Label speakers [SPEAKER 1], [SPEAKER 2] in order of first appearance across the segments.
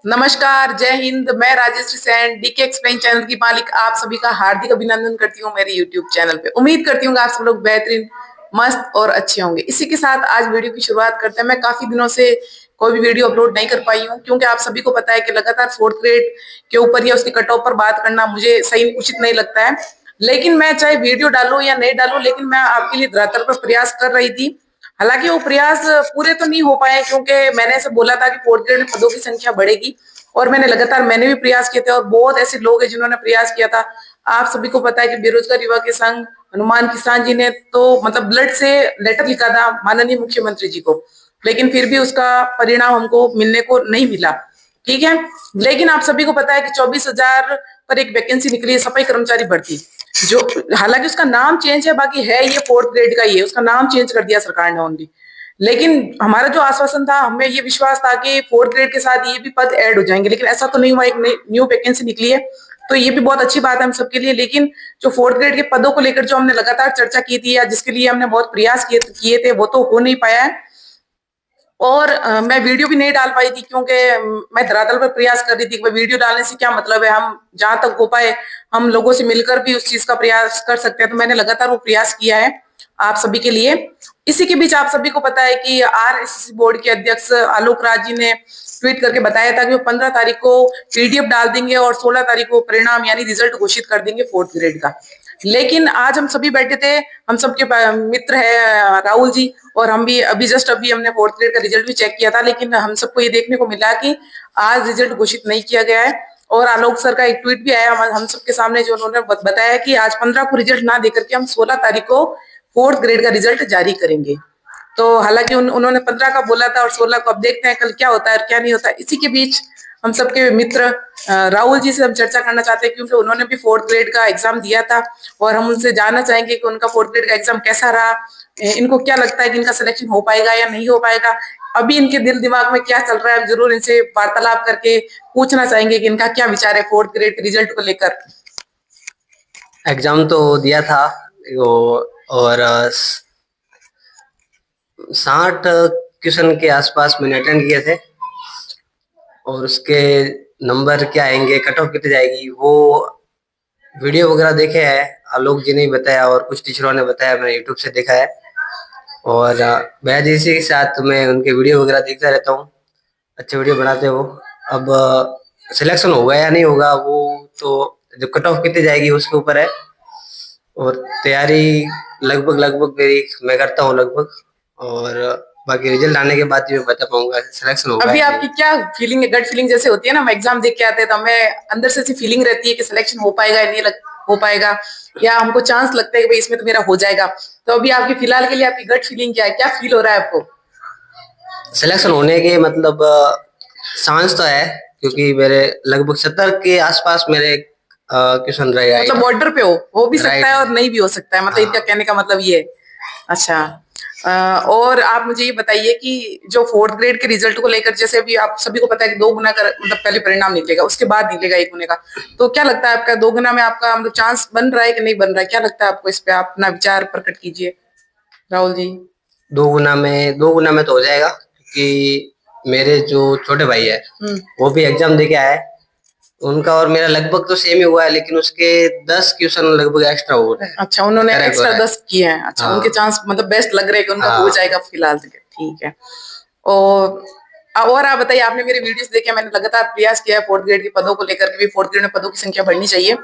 [SPEAKER 1] नमस्कार, जय हिंद। मैं Rajeshree Sain, D K explain channel की मालिक आप सभी का हार्दिक अभिनंदन करती हूँ मेरे यूट्यूब चैनल पे। उम्मीद करती हूँ कि आप सब लोग बेहतरीन, मस्त और अच्छे होंगे। इसी के साथ आज वीडियो की शुरुआत करते हैं। मैं काफी दिनों से कोई भी वीडियो अपलोड नहीं कर पाई हूँ क्योंकि आप सभी को पता है कि लगातार फोर्थ ग्रेड के ऊपर या उसके कट ऑफ पर बात करना मुझे सही उचित नहीं लगता है। लेकिन मैं चाहे वीडियो डालूं या नहीं डालूं, लेकिन मैं आपके लिए धरातल पर प्रयास कर रही थी। हालांकि वो प्रयास पूरे तो नहीं हो पाए क्योंकि मैंने ऐसे बोला था कि फोर्थ ग्रेड में पदों की संख्या बढ़ेगी और मैंने भी प्रयास किए थे और बहुत ऐसे लोग हैं जिन्होंने प्रयास किया था। आप सभी को पता है कि बेरोजगार युवा के संघ हनुमान किसान जी ने तो मतलब ब्लड से लेटर लिखा था माननीय मुख्यमंत्री जी को, लेकिन फिर भी उसका परिणाम हमको मिलने को नहीं मिला। ठीक है, लेकिन आप सभी को पता है कि 24,000 पर एक वैकेंसी निकली है सफाई कर्मचारी भर्ती, जो हालांकि उसका नाम चेंज है, बाकी है ये फोर्थ ग्रेड का ही है, उसका नाम चेंज कर दिया सरकार ने ओनली। लेकिन हमारा जो आश्वासन था, हमें ये विश्वास था कि फोर्थ ग्रेड के साथ ये भी पद ऐड हो जाएंगे, लेकिन ऐसा तो नहीं हुआ। एक न्यू वैकेंसी निकली है तो ये भी बहुत अच्छी बात है हम सबके लिए। लेकिन जो फोर्थ ग्रेड के पदों को लेकर जो हमने लगातार चर्चा की थी या जिसके लिए हमने बहुत प्रयास किए थे, वो तो हो नहीं पाया है। और मैं वीडियो भी नहीं डाल पाई थी क्योंकि मैं धरातल पर प्रयास कर रही थी कि वीडियो डालने से क्या मतलब है, हम जहां तक हो पाए हम लोगों से मिलकर भी उस चीज का प्रयास कर सकते हैं। तो मैंने लगातार वो प्रयास किया है आप सभी के लिए। इसी के बीच आप सभी को पता है कि आरएसएस बोर्ड के अध्यक्ष आलोक राज जी ने ट्वीट करके बताया था कि वो 15 तारीख को पीडीएफ डाल देंगे और 16 तारीख को परिणाम यानी रिजल्ट घोषित कर देंगे फोर्थ ग्रेड का। लेकिन आज हम सभी बैठे थे, हम सबके मित्र है राहुल जी, और हम भी अभी हमने फोर्थ ग्रेड का रिजल्ट भी चेक किया था, लेकिन हम सबको ये देखने को मिला कि आज रिजल्ट घोषित नहीं किया गया है। और आलोक सर का एक ट्वीट भी आया हम सबके सामने, जो उन्होंने बताया कि आज 15 को रिजल्ट ना देकर के हम 16 तारीख को फोर्थ ग्रेड का रिजल्ट जारी करेंगे। तो हालांकि उन्होंने 15 का बोला था और 16 को, अब देखते हैं कल क्या होता है और क्या नहीं होता है। इसी के बीच हम सबके मित्र राहुल जी से हम चर्चा करना चाहते हैं क्योंकि उन्होंने भी फोर्थ ग्रेड का एग्जाम दिया था और हम उनसे जानना चाहेंगे कि उनका फोर्थ ग्रेड का एग्जाम कैसा रहा, इनको क्या लगता है कि इनका सिलेक्शन हो पाएगा या नहीं हो पाएगा, अभी इनके दिल दिमाग में क्या चल रहा है। हम जरूर इनसे वार्तालाप करके पूछना चाहेंगे कि इनका क्या विचार है फोर्थ ग्रेड के रिजल्ट को लेकर।
[SPEAKER 2] एग्जाम तो दिया था वो, और 60 क्वेश्चन के आसपास मैंने अटेंड किए थे। और उसके नंबर क्या आएंगे, कट ऑफ कितनी जाएगी, वो वीडियो वगैरह देखे हैं, आलोक जी ने बताया और कुछ टीचरों ने बताया, मैंने यूट्यूब से देखा है। और भैया जी के साथ मैं उनके वीडियो वगैरह देखता रहता हूँ, अच्छे वीडियो बनाते हो। अब सिलेक्शन होगा या नहीं होगा वो तो जो कट ऑफ कितनी जाएगी उसके ऊपर है। और तैयारी लगभग लगभग मेरी मैं करता हूँ लगभग, और बाकी रिजल्ट आने के बाद ही मैं बता पाऊंगा सिलेक्शन होगा
[SPEAKER 1] अभी
[SPEAKER 2] या
[SPEAKER 1] आपकी
[SPEAKER 2] नहीं।
[SPEAKER 1] क्या फीलिंग है? गट फीलिंग जैसे होती है ना, हम एग्जाम देख के आते हैं तो हमें अंदर से ऐसी फीलिंग रहती है कि सिलेक्शन हो पाएगा या नहीं हो पाएगा, या हमको चांस लगता है कि भाई इसमें तो मेरा हो जाएगा। तो अभी आपकी फिलहाल के लिए आपकी गट फीलिंग क्या है, क्या फील हो रहा है आपको?
[SPEAKER 2] सिलेक्शन होने के मतलब चांस तो है, क्योंकि मेरे लगभग 70 के आसपास मेरे क्वेश्चन रहे।
[SPEAKER 1] मतलब बॉर्डर पे हो भी सकता
[SPEAKER 2] राइट
[SPEAKER 1] है
[SPEAKER 2] है।
[SPEAKER 1] और नहीं भी हो सकता है, मतलब इनका
[SPEAKER 2] हाँ।
[SPEAKER 1] कहने का मतलब ये है। अच्छा, और आप मुझे ये बताइए कि जो फोर्थ ग्रेड के रिजल्ट को लेकर, जैसे अभी आप सभी को पता है कि 2 गुना का मतलब पहले परिणाम निकलेगा, उसके बाद निकलेगा 1 गुने का। तो क्या लगता है आपका 2 गुना में आपका मतलब चांस बन रहा है कि नहीं बन रहा है? क्या लगता है आपको? इस पे आप अपना विचार प्रकट कीजिए राहुल जी।
[SPEAKER 2] 2 गुना में तो हो जाएगा, क्योंकि मेरे जो छोटे भाई है वो भी एग्जाम दे के आए, उनका और मेरा लगभग तो सेम ही हुआ है, लेकिन उसके 10 क्वेश्चन लगभग एक्स्ट्रा हो रहे हैं।
[SPEAKER 1] अच्छा, उन्होंने
[SPEAKER 2] करेक्ट हो
[SPEAKER 1] एक्स्ट्रा
[SPEAKER 2] रहा है।
[SPEAKER 1] 10 किए हैं। अच्छा,
[SPEAKER 2] हाँ।
[SPEAKER 1] उनके चांस मतलब बेस्ट लग रहे हैं कि उनका हो
[SPEAKER 2] हाँ।
[SPEAKER 1] जाएगा फिलहाल तक। ठीक है। और आप बताइए, आपने मेरे वीडियोस देखे, मैंने लगातार प्रयास किया है फोर्थ ग्रेड के पदों को लेकर के भी, फोर्थ ग्रेड में पदों की संख्या बढ़नी चाहिए।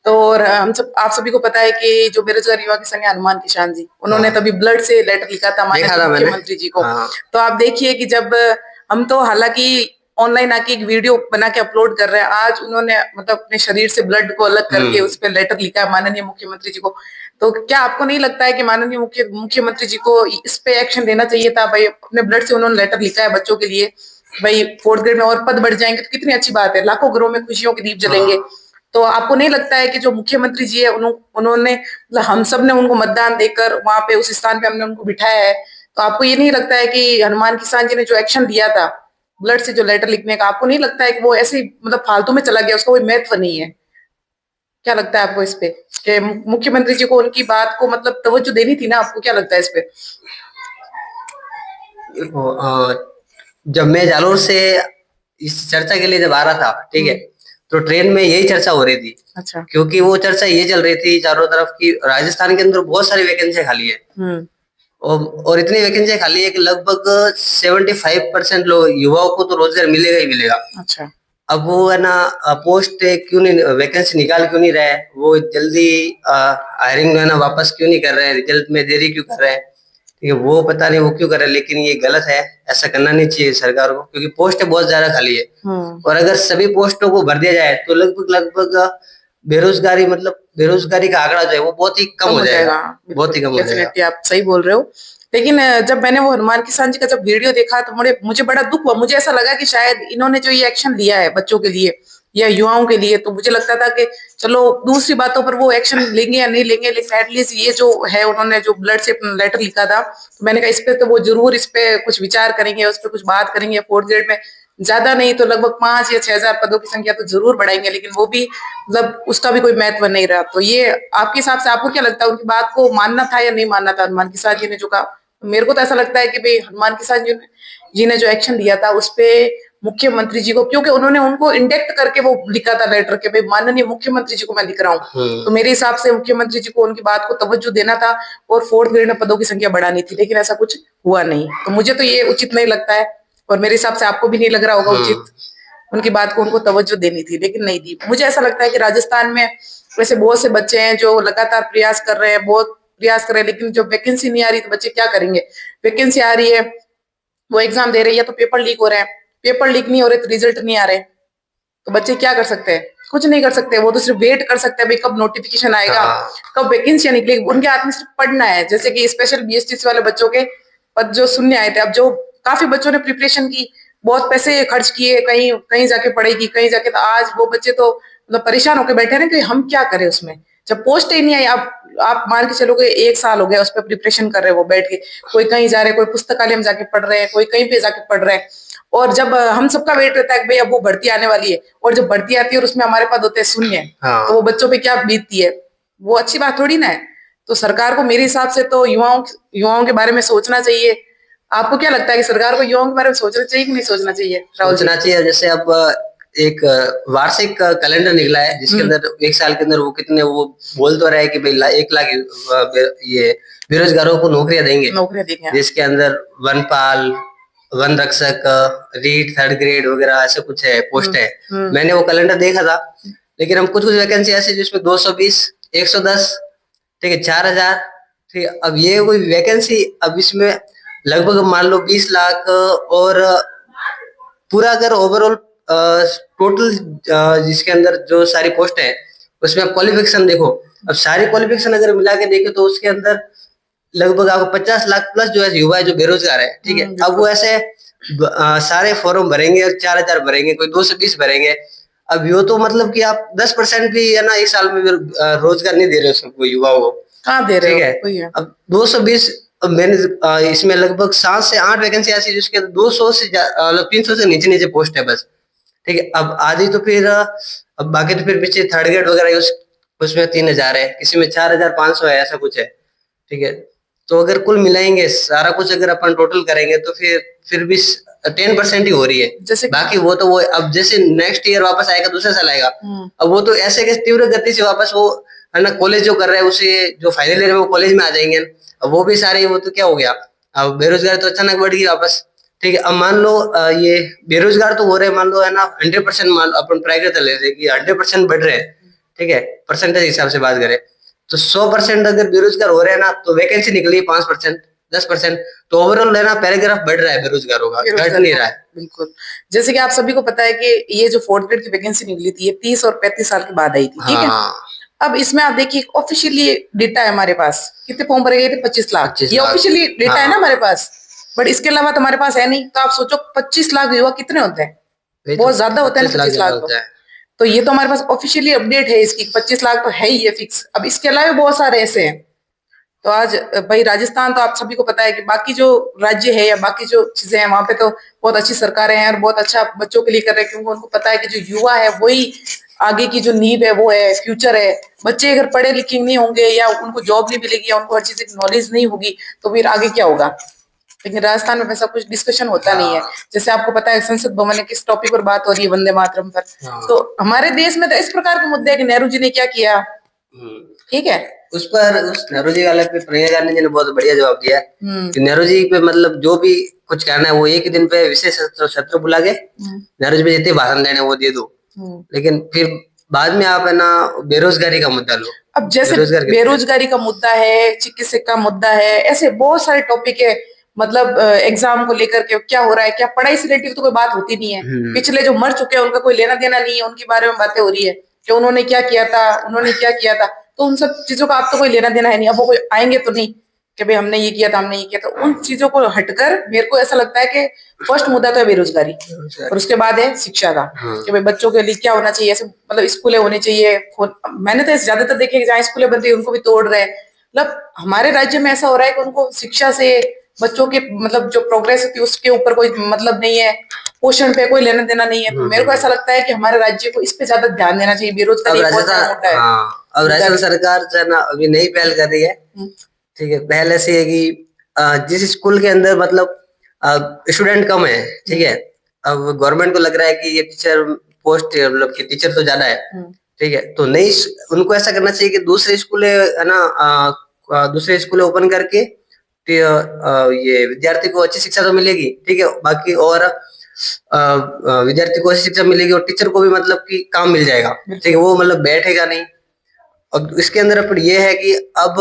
[SPEAKER 1] तो और हम सब आप सभी को पता है कि जो बेरोजगार युवा के संघ है हनुमान किसान जी, उन्होंने
[SPEAKER 2] हाँ।
[SPEAKER 1] तभी ब्लड से लेटर लिखा था
[SPEAKER 2] देखा
[SPEAKER 1] माननीय
[SPEAKER 2] था मैंने।
[SPEAKER 1] मुख्यमंत्री जी को।
[SPEAKER 2] हाँ।
[SPEAKER 1] तो आप देखिए कि जब हम तो हालांकि ऑनलाइन आके एक वीडियो बना के अपलोड कर रहे हैं, आज उन्होंने मतलब अपने शरीर से ब्लड को अलग करके उस पर लेटर लिखा है माननीय मुख्यमंत्री जी को। तो क्या आपको नहीं लगता है कि माननीय मुख्यमंत्री जी को इस पे एक्शन लेना चाहिए था? भाई, अपने ब्लड से उन्होंने लेटर लिखा है बच्चों के लिए, भाई फोर्थ ग्रेड में और पद बढ़ जाएंगे तो कितनी अच्छी बात है, लाखों घरों में खुशियों के दीप जलेंगे।
[SPEAKER 2] हाँ।
[SPEAKER 1] तो आपको नहीं लगता है कि जो मुख्यमंत्री जी है उन्होंने मतलब हम सब ने उनको मतदान देकर वहां पे उस स्थान पे हमने उनको बिठाया है, तो आपको ये नहीं लगता है कि हनुमान किसान जी ने जो एक्शन लिया था ब्लड से जो लेटर लिखने का, आपको नहीं लगता है कि वो ऐसे ही मतलब फालतू में चला गया, उसका कोई महत्व नहीं है? क्या लगता है आपको इस पे कि मुख्यमंत्री जी को उनकी बात को मतलब तवज्जो देनी थी ना? आपको क्या लगता है इस पे?
[SPEAKER 2] देखो, जब मैं जालोर से इस चर्चा के लिए जब आ रहा था, ठीक है, तो ट्रेन में यही चर्चा हो रही थी।
[SPEAKER 1] अच्छा।
[SPEAKER 2] क्योंकि वो चर्चा ये चल रही थी चारों तरफ की राजस्थान के अंदर बहुत सारी वैकेंसियां खाली है, और इतनी वैकेंसियां खाली है कि लगभग 75% लोग युवाओं को तो रोजगार मिलेगा ही मिलेगा।
[SPEAKER 1] अच्छा।
[SPEAKER 2] अब वो है ना पोस्ट क्यों नहीं, वैकेंसी निकाल क्यों नहीं रहा है, वो जल्दी हायरिंग है ना वापस क्यों नहीं कर रहे हैं, रिजल्ट में देरी क्यों कर रहे हैं, ठीक है, वो पता नहीं वो क्यों कर रहे हैं, लेकिन ये गलत है, ऐसा करना नहीं चाहिए सरकार को, क्योंकि पोस्ट बहुत ज्यादा खाली है। और अगर सभी पोस्टों को भर दिया जाए तो लगभग लगभग बेरोजगारी, मतलब बेरोजगारी का आंकड़ा जो है वो बहुत ही कम हो जाएगा, बहुत ही कम हो जाएगा।
[SPEAKER 1] आप सही बोल रहे हो। लेकिन जब मैंने वो हनुमान किसान जी का जब वीडियो देखा तो मुझे बड़ा दुख हुआ। मुझे ऐसा लगा कि शायद इन्होंने जो ये एक्शन लिया है बच्चों के लिए या युवाओं के लिए, तो मुझे लगता था कि चलो दूसरी बातों पर वो एक्शन लेंगे या नहीं लेंगे, लेकिन एटलीस्ट ये जो है उन्होंने जो ब्लड से लेटर लिखा था, तो मैंने कहा इस पे तो वो जरूर इस पे कुछ विचार करेंगे, उस पर कुछ बात करेंगे। फोर्थ ग्रेड में ज्यादा नहीं तो लगभग 5 या 6,000 पदों की संख्या तो जरूर बढ़ाएंगे, लेकिन वो भी मतलब उसका भी कोई महत्व नहीं रहा। तो ये आपके हिसाब से आपको क्या लगता है, उनकी बात को मानना था या नहीं मानना था हनुमान किसान जी ने जो कहा? मेरे को तो ऐसा लगता है कि भाई हनुमान किसान जी ने जो एक्शन लिया था उस पे मुख्यमंत्री जी को, क्योंकि उन्होंने उनको इंडेक्ट करके वो लिखा था लेटर के भाई माननीय मुख्यमंत्री जी को मैं लिख रहा हूँ, तो मेरे हिसाब से मुख्यमंत्री जी को उनकी बात को तवज्जो देना था और फोर्थ ग्रेड में पदों की संख्या बढ़ानी थी, लेकिन ऐसा कुछ हुआ नहीं। तो मुझे तो ये उचित नहीं लगता है, और मेरे हिसाब से आपको भी नहीं लग रहा होगा उचित। उनकी बात को उनको तवज्जो देनी थी, लेकिन नहीं दी। मुझे ऐसा लगता है कि राजस्थान में वैसे बहुत से बच्चे हैं जो लगातार प्रयास कर रहे हैं, बहुत प्रयास कर रहे हैं, लेकिन जब वैकेंसी नहीं आ रही तो बच्चे क्या करेंगे? वैकेंसी आ रही है, वो एग्जाम दे रहे हैं, या तो पेपर लीक हो रहे हैं, पेपर लीक नहीं हो रहे तो रिजल्ट नहीं आ रहे, तो बच्चे क्या कर सकते हैं? कुछ नहीं कर सकते। वो तो सिर्फ वेट कर सकते हैं भाई कब नोटिफिकेशन आएगा, कब वैकेंसी निकलेगी। उनके हाथ में सिर्फ पढ़ना है। जैसे कि स्पेशल बीएसटीसी वाले बच्चों के पद जो शून्य आए थे, अब जो काफी बच्चों ने प्रिपरेशन की, बहुत पैसे खर्च किए, कहीं कहीं जाके पढ़ेगी, कहीं जाके, तो आज वो बच्चे तो मतलब परेशान होकर बैठे हैं कि हम क्या करें उसमें, जब पोस्ट ही नहीं आई। आप मान के चलोगे 1 साल हो गया उस पर प्रिपरेशन कर रहे हैं वो बैठ के, कोई कहीं जा रहे हैं, कोई पुस्तकालय में जाके पढ़ रहे हैं, कोई कहीं पे जाके पढ़ रहे हैं। और जब हम सबका वेट रहता है कि भाई अब वो भर्ती आने वाली है, और जब भर्ती आती है और उसमें हमारे पद होते हैं शून्य, तो वो बच्चों पे क्या बीतती है? वो अच्छी बात थोड़ी ना है। तो सरकार को मेरे हिसाब से तो युवाओं के बारे में सोचना चाहिए। आपको क्या लगता है कि सरकार को युवाओं के बारे में सोचना चाहिए कि नहीं सोचना चाहिए?
[SPEAKER 2] सोचना चाहिए। जैसे अब एक वार्षिक कैलेंडर निकला है जिसके अंदर एक साल के अंदर वो कितने वो बोल तो रहा है कि भाई 1 लाख ये बेरोजगारों को नौकरियां देंगे, जिसके अंदर वनपाल, वन रक्षक, रीड, थर्ड ग्रेड वगैरह ऐसे कुछ है, पोस्ट है। मैंने वो कैलेंडर देखा था, लेकिन हम कुछ वैकेंसी ऐसी जिसमें 220, 110, ठीक है, 4,000, ठीक है। अब ये कोई वैकेंसी, अब इसमें लगभग मान लो 20 लाख, और पूरा अगर ओवरऑल टोटल जिसके अंदर जो सारी पोस्ट है उसमें आप क्वालिफिकेशन देखो, अब सारी क्वालिफिकेशन अगर मिला के देखे तो उसके अंदर लगभग आपको 50 लाख प्लस जो है युवा है जो बेरोजगार है, ठीक है। अब वो ऐसे सारे फॉर्म भरेंगे और 4,000 भरेंगे, कोई 220 भरेंगे। अब यो तो मतलब कि आप 10% भी है ना एक साल में रोजगार नहीं दे रहे हो सबको, युवाओं को
[SPEAKER 1] कहाँ दे रहे हो?
[SPEAKER 2] ठीक है। अब 220, मैंने इसमें लगभग 7 से 8 वैकेंसी ऐसी जिसके 200 से 300 से नीचे नीचे पोस्ट है बस, ठीक है। अब आधी तो फिर अब बाकी तो फिर पीछे थर्ड ग्रेड वगैरह उसमें 3,000 है, किसी में 4,500 है, ऐसा कुछ है, ठीक है। तो अगर कुल मिलाएंगे सारा कुछ अगर अपन टोटल करेंगे तो फिर भी 10% ही हो रही है। जैसे बाकी वो तो वो अब जैसे नेक्स्ट ईयर वापस आएगा, दूसरे साल आएगा, अब वो तो ऐसे के तीव्र गति से वापस वो है ना कॉलेज जो कर रहे हैं उसे जो फाइनल ईयर में वो कॉलेज में आ जाएंगे। अब वो भी सारे, वो तो क्या हो गया, अब बेरोजगारी तो अचानक बढ़ गई वापस, ठीक है। अब मान लो ये बेरोजगार तो हो रहे, मान लो है ना 100%, मान लो अपन ट्राई करते ले रहे कि 100% बढ़ रहे हैं, ठीक है, परसेंटेज हिसाब से बात करें तो 100% अगर बेरोजगार हो रहे हैं ना, तो वैकेंसी निकली 5%, 10%, तो ओवरऑल है ना पैराग्राफ बढ़ रहा है बेरोजगारों का, घट नहीं रहा है। बिल्कुल।
[SPEAKER 1] जैसे कि आप सभी को पता है कि ये जो फोर्थ ग्रेड की वैकेंसी निकली थी ये 30 और 35 साल के बाद आई थी, ठीक है। अब इसमें आप देखिए ऑफिशियली डेटा है हमारे पास, कितने फॉर्म भरे गए थे? 25 लाख। ये ऑफिशियली डेटा है ना हमारे पास, बट इसके अलावा तो हमारे पास है नहीं। तो आप सोचो 25 लाख युवा कितने होते हैं? बहुत ज्यादा होते हैं 25 लाख। तो ये तो हमारे पास ऑफिशियली अपडेट है इसकी, 25 लाख तो है ही है फिक्स। अब इसके अलावा बहुत सारे ऐसे हैं। तो आज भाई राजस्थान तो आप सभी को पता है कि बाकी जो राज्य है या बाकी जो चीजें हैं वहां पे तो बहुत अच्छी सरकारें हैं और बहुत अच्छा बच्चों के लिए कर रहे हैं, क्योंकि उनको पता है कि जो युवा है वही आगे की जो नींव है, वो है फ्यूचर है। बच्चे अगर पढ़े लिखे नहीं होंगे या उनको जॉब नहीं मिलेगी या उनको हर चीज की नॉलेज नहीं होगी तो फिर आगे क्या होगा? लेकिन राजस्थान में वैसा कुछ डिस्कशन होता नहीं है। जैसे आपको पता है संसद भवन में किस टॉपिक पर बात हो रही है, वंदे मातरम पर। तो हमारे देश में तो इस प्रकार के मुद्दे है कि नेहरू जी ने क्या किया, ठीक है,
[SPEAKER 2] उस पर उस नेहरू जी वाले पे प्रियंका गांधी जी ने बहुत बढ़िया जवाब दिया है कि नेहरू जी पे मतलब जो भी कुछ करना है वो एक ही दिन पे विशेष सत्र बुला के नेहरू जी पे जितने भाषण देने वो दे दो, लेकिन फिर बाद में आप है ना बेरोजगारी का मुद्दा लो।
[SPEAKER 1] अब जैसे बेरोजगारी का मुद्दा है, चिकित्सक का मुद्दा है, ऐसे बहुत सारे टॉपिक है। मतलब एग्जाम को लेकर के क्या हो रहा है, क्या पढ़ाई से रिलेटेड तो कोई बात होती नहीं है। पिछले जो मर चुके हैं उनका कोई लेना देना नहीं है, उनके बारे में बातें हो रही है कि उन्होंने क्या किया था, उन्होंने क्या किया था। तो उन सब चीजों का आप तो कोई लेना देना है नहीं। अब वो कोई आएंगे तो नहीं कि भाई हमने ये किया था, हमने ये किया था। उन चीजों को हटकर मेरे को ऐसा लगता है कि फर्स्ट मुद्दा तो है बेरोजगारी, और उसके बाद है शिक्षा का, कि भाई बच्चों के लिए क्या होना चाहिए। ऐसे मतलब स्कूलें होनी चाहिए। मैंने तो ज्यादातर देखे जहाँ स्कूलें बन रही है उनको भी तोड़ रहे हैं। मतलब हमारे राज्य में ऐसा हो रहा है कि उनको शिक्षा से बच्चों के मतलब जो प्रोग्रेस होती है उसके ऊपर कोई मतलब नहीं है, पोषण पे कोई लेना देना नहीं है। तो मेरे को ऐसा लगता है कि हमारे राज्य को इस पे ज्यादा ध्यान देना चाहिए। बेरोजगारी बहुत बड़ा मुद्दा है।
[SPEAKER 2] अब राजस्थान सरकार जो है ना अभी नई पहल कर रही है, ठीक है। पहले से है कि जिस स्कूल के अंदर मतलब स्टूडेंट कम है, ठीक है, अब गवर्नमेंट को लग रहा है कि ये टीचर पोस्ट मतलब कि टीचर तो ज्यादा है, ठीक है, तो नई उनको ऐसा करना चाहिए कि दूसरे स्कूल है ना, दूसरे स्कूल ओपन करके ये विद्यार्थी को अच्छी शिक्षा तो मिलेगी, ठीक है, बाकी और विद्यार्थी को अच्छी शिक्षा मिलेगी और टीचर को भी मतलब कि काम मिल जाएगा, ठीक है, वो मतलब बैठेगा नहीं। अब इसके अंदर पर ये है कि अब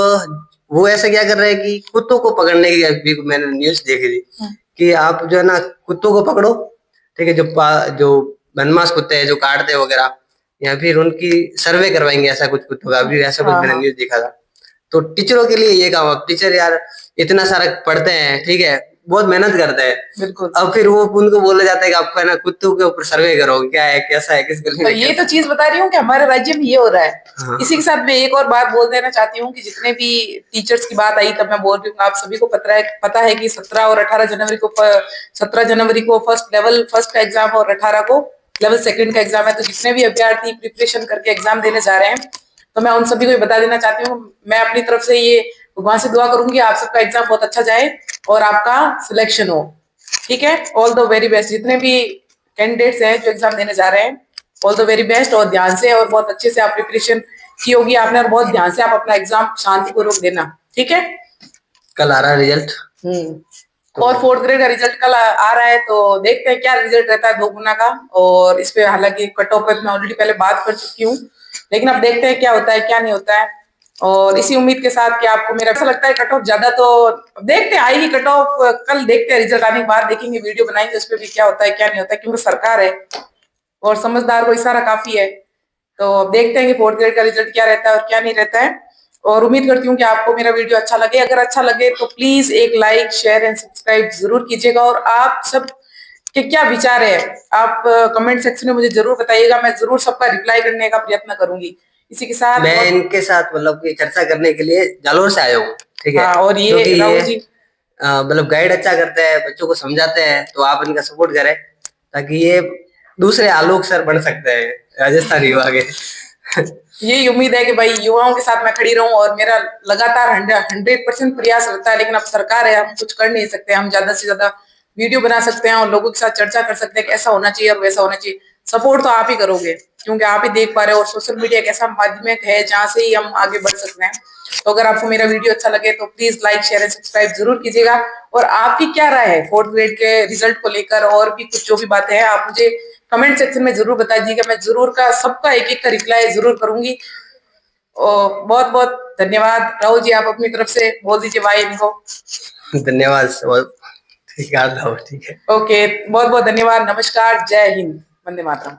[SPEAKER 2] वो ऐसा क्या कर रहे हैं कि कुत्तों को पकड़ने की भी मैंने न्यूज देखी थी कि आप जो है ना कुत्तों को पकड़ो, ठीक है, जो बदमाश कुत्ते हैं जो काटते हैं वगैरह, या फिर उनकी सर्वे करवाएंगे, ऐसा कुछ कुत्तों का अभी ऐसा कुछ मैंने न्यूज देखा था। तो टीचरों के लिए ये काम, अब टीचर यार इतना सारा पढ़ते हैं, ठीक है, बहुत मेहनत करते हैं, बिल्कुल, अब फिर वो उनको बोला जाता है कि आपको है ना कुत्तों के ऊपर सर्वे करो, क्या है कैसा है किस गली में।
[SPEAKER 1] ये तो चीज बता रही हूँ कि हमारे राज्य में ये हो रहा है। इसी के साथ मैं एक और बात बोल देना चाहती हूँ कि जितने भी टीचर्स की बात आई तब मैं बोल रही हूँ, आप सभी को पता है कि 17 और 18 जनवरी को 17 जनवरी को लेवल फर्स्ट का एग्जाम और 18 को लेवल सेकंड का एग्जाम है। तो जितने भी अभ्यर्थी प्रिपरेशन करके एग्जाम देने जा रहे हैं तो मैं उन सभी को बता देना चाहती हूँ, मैं अपनी तरफ से ये भगवान से दुआ करूंगी आप सबका एग्जाम बहुत अच्छा जाए और आपका सिलेक्शन हो, ठीक है। All the very best. जितने भी कैंडिडेट्स हैं जो एग्जाम देने जा रहे हैं, ऑल द वेरी बेस्ट। और ध्यान से और बहुत अच्छे से आप प्रिपरेशन की होगी आपने, और बहुत ध्यान से आप अपना एग्जाम शांतिपूर्वक देना, ठीक है।
[SPEAKER 2] कल आ रहा है रिजल्ट,
[SPEAKER 1] और 4th ग्रेड का रिजल्ट कल आ रहा है, तो देखते हैं क्या रिजल्ट रहता है 2 गुना का। और इस पे हालांकि कट ऑफ पे मैं ऑलरेडी पहले बात कर चुकी हूँ, लेकिन अब देखते हैं क्या होता है क्या नहीं होता है। और इसी उम्मीद के साथ कि आपको मेरा ऐसा लगता है कट ऑफ ज्यादा, तो देखते हैं आएगी कट ऑफ, कल देखते हैं रिजल्ट आने के बाद देखेंगे, वीडियो बनाएंगे उस पर भी क्या होता है क्या नहीं होता है, क्योंकि सरकार है और समझदार को इशारा काफी है। तो अब देखते हैं कि 4th ग्रेड का रिजल्ट क्या रहता है और क्या नहीं रहता है। और उम्मीद करती हूँ कि आपको मेरा वीडियो अच्छा लगे। अगर अच्छा लगे तो प्लीज एक लाइक शेयर एंड सब्सक्राइब जरूर कीजिएगा। और आप सब के क्या विचार है आप कमेंट सेक्शन में मुझे जरूर बताइएगा, मैं जरूर सबका रिप्लाई करने का प्रयत्न करूंगी। इसी के साथ
[SPEAKER 2] मैं इनके साथ मतलब की चर्चा करने के लिए जालोर से आया हूँ, ठीक है।
[SPEAKER 1] और ये राहुल जी
[SPEAKER 2] मतलब गाइड अच्छा करते हैं, बच्चों को समझाते हैं, तो आप इनका सपोर्ट करें ताकि ये दूसरे आलोक सर बन सकते हैं राजस्थान युवा के।
[SPEAKER 1] यही उम्मीद है कि भाई युवाओं के साथ मैं खड़ी रहूं और मेरा लगातार 100% प्रयास रहता है। लेकिन अब सरकार है, हम कुछ कर नहीं सकते। हम ज्यादा से ज्यादा वीडियो बना सकते हैं और लोगों के साथ चर्चा कर सकते हैं कि ऐसा होना चाहिए और वैसा होना चाहिए। सपोर्ट तो आप ही करोगे क्योंकि आप ही देख पा रहे हो, और सोशल मीडिया एक ऐसा माध्यम है जहां से ही हम आगे बढ़ सकते हैं। तो अगर आपको मेरा वीडियो अच्छा लगे तो please like share and subscribe जरूर कीजिएगा। और आपकी क्या राय है 4th ग्रेड के रिजल्ट को लेकर, और भी कुछ जो भी बातें हैं आप मुझे कमेंट सेक्शन में जरूर बता दीजिएगा। मैं जरूर का सबका एक एक का रिप्लाई जरूर करूंगी। और बहुत बहुत धन्यवाद। राहुल जी आप अपनी तरफ से बोल दीजिए भाई इनको।
[SPEAKER 2] धन्यवाद, ठीक है, ठीक है,
[SPEAKER 1] ओके, बहुत बहुत धन्यवाद। नमस्कार, जय हिंद, वंदे मातरम।